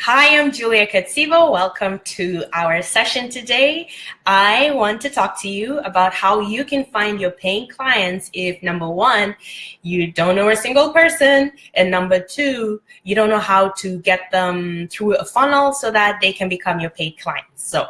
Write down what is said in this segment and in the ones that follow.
Hi, I'm Julia Katsivo. Welcome to our session today. I want to talk to you about how you can find your paying clients if, number one, you don't know a single person, and number two, you don't know how to get them through a funnel so that they can become your paid clients. So,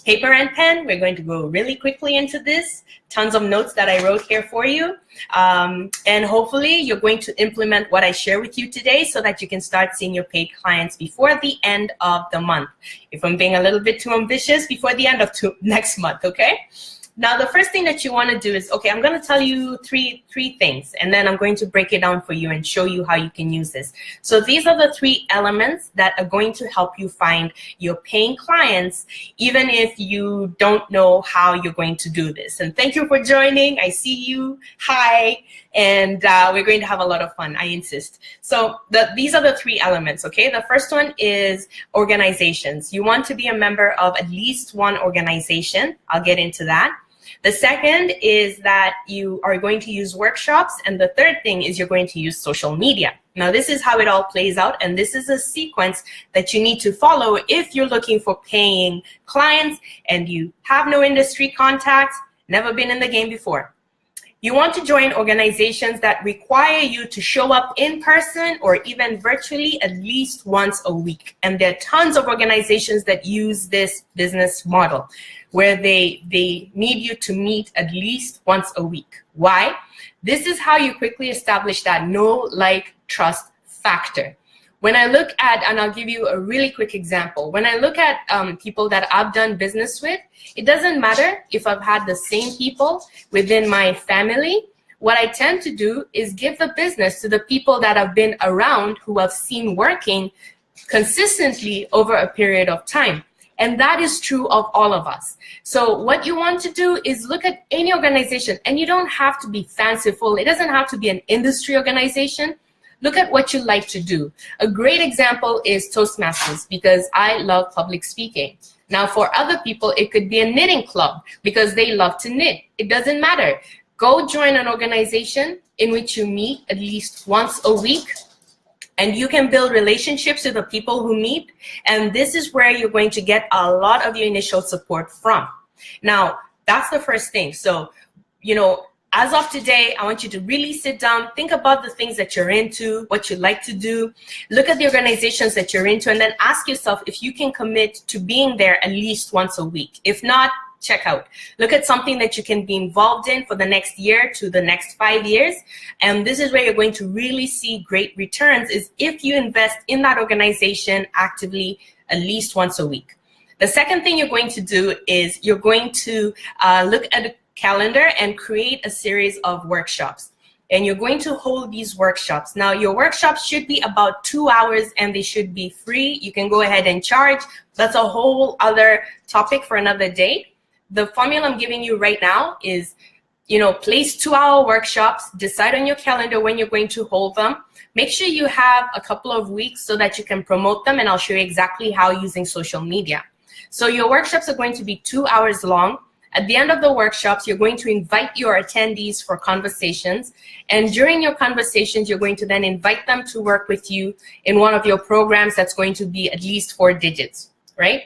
paper and pen, we're going to go really quickly into this. Tons of notes that I wrote here for you. And hopefully you're going to implement what I share with you today so that you can start seeing your paid clients before the end of the month. If I'm being a little bit too ambitious, before the end of next month, okay? Now, the first thing that you want to do is, okay, I'm going to tell you three things, and then I'm going to break it down for you and show you how you can use this. So these are the three elements that are going to help you find your paying clients, even if you don't know how you're going to do this. And thank you for joining. I see you. Hi. And we're going to have a lot of fun, I insist. So these are the three elements, okay? The first one is organizations. You want to be a member of at least one organization. I'll get into that. The second is that you are going to use workshops. And the third thing is you're going to use social media. Now, this is how it all plays out. And this is a sequence that you need to follow if you're looking for paying clients and you have no industry contacts, never been in the game before. You want to join organizations that require you to show up in person or even virtually at least once a week. And there are tons of organizations that use this business model where they need you to meet at least once a week. Why? This is how you quickly establish that know, like, trust factor. When I look at, and I'll give you a really quick example, when I look at people that I've done business with, it doesn't matter if I've had the same people within my family. What I tend to do is give the business to the people that I've been around who I've seen working consistently over a period of time. And that is true of all of us. So what you want to do is look at any organization, and you don't have to be fanciful. It doesn't have to be an industry organization. Look at what you like to do. A great example is Toastmasters, because I love public speaking. Now, for other people, it could be a knitting club because they love to knit. It doesn't matter. Go join an organization in which you meet at least once a week, and you can build relationships with the people who meet. And this is where you're going to get a lot of your initial support from. Now, that's the first thing. So, as of today, I want you to really sit down, think about the things that you're into, what you like to do, look at the organizations that you're into, and then ask yourself if you can commit to being there at least once a week. If not, check out. Look at something that you can be involved in for the next year to the next 5 years. And this is where you're going to really see great returns, is if you invest in that organization actively at least once a week. The second thing you're going to do is you're going to look at a calendar and create a series of workshops. And you're going to hold these workshops. Now, your workshops should be about 2 hours and they should be free. You can go ahead and charge. That's a whole other topic for another day. The formula I'm giving you right now is, place 2-hour workshops, decide on your calendar when you're going to hold them. Make sure you have a couple of weeks so that you can promote them, and I'll show you exactly how using social media. So your workshops are going to be 2 hours long. At the end of the workshops, you're going to invite your attendees for conversations. And during your conversations, you're going to then invite them to work with you in one of your programs that's going to be at least 4 digits, right?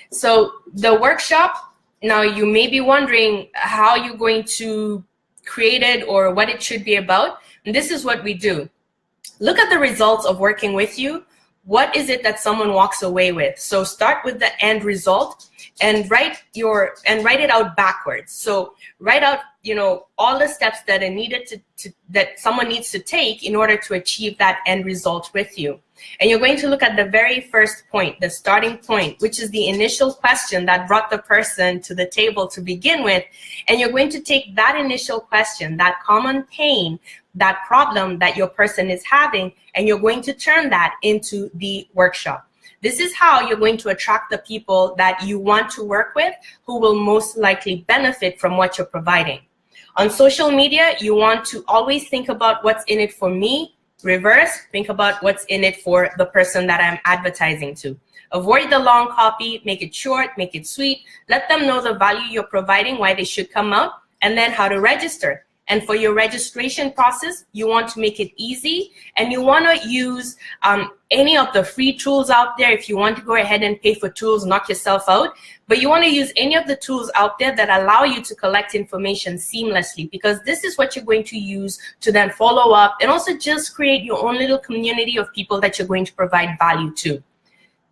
So the workshop, now you may be wondering how you're going to create it or what it should be about. And this is what we do. Look at the results of working with you. What is it that someone walks away with? So start with the end result and write it out backwards. So write out, all the steps that are needed that someone needs to take in order to achieve that end result with you. And you're going to look at the very first point, the starting point, which is the initial question that brought the person to the table to begin with. And you're going to take that initial question, that common pain, that problem that your person is having, and you're going to turn that into the workshop. This is how you're going to attract the people that you want to work with, who will most likely benefit from what you're providing. On social media, you want to always think about what's in it for me. Reverse, think about what's in it for the person that I'm advertising to. Avoid the long copy, make it short, make it sweet. Let them know the value you're providing, why they should come out, and then how to register. And for your registration process, you want to make it easy, and you want to use any of the free tools out there. If you want to go ahead and pay for tools, knock yourself out. But you want to use any of the tools out there that allow you to collect information seamlessly, because this is what you're going to use to then follow up and also just create your own little community of people that you're going to provide value to.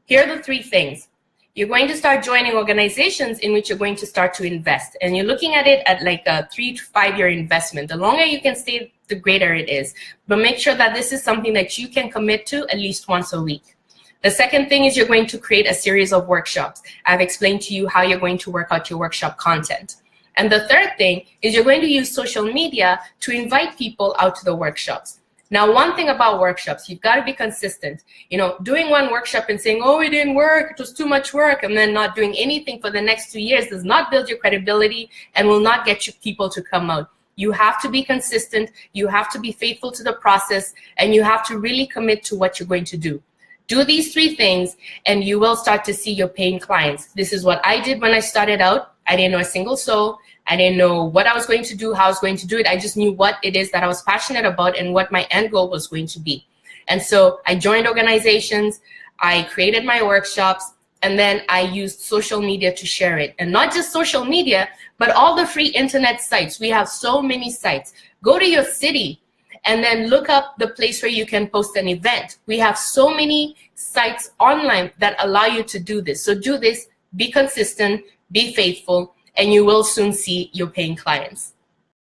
Here are the 3 things. You're going to start joining organizations in which you're going to start to invest. And you're looking at it at like a 3 to 5 year investment. The longer you can stay, the greater it is. But make sure that this is something that you can commit to at least once a week. The second thing is you're going to create a series of workshops. I've explained to you how you're going to work out your workshop content. And the third thing is you're going to use social media to invite people out to the workshops. Now, one thing about workshops, you've got to be consistent. You know, doing one workshop and saying, oh, it didn't work, it was too much work, and then not doing anything for the next 2 years does not build your credibility and will not get you people to come out. You have to be consistent, you have to be faithful to the process, and you have to really commit to what you're going to do. Do these 3 things and you will start to see your paying clients. This is what I did when I started out. I didn't know a single soul. I didn't know what I was going to do, how I was going to do it. I just knew what it is that I was passionate about and what my end goal was going to be. And so I joined organizations, I created my workshops, and then I used social media to share it. And not just social media, but all the free internet sites. We have so many sites. Go to your city and then look up the place where you can post an event. We have so many sites online that allow you to do this. So do this, be consistent, be faithful, and you will soon see your paying clients.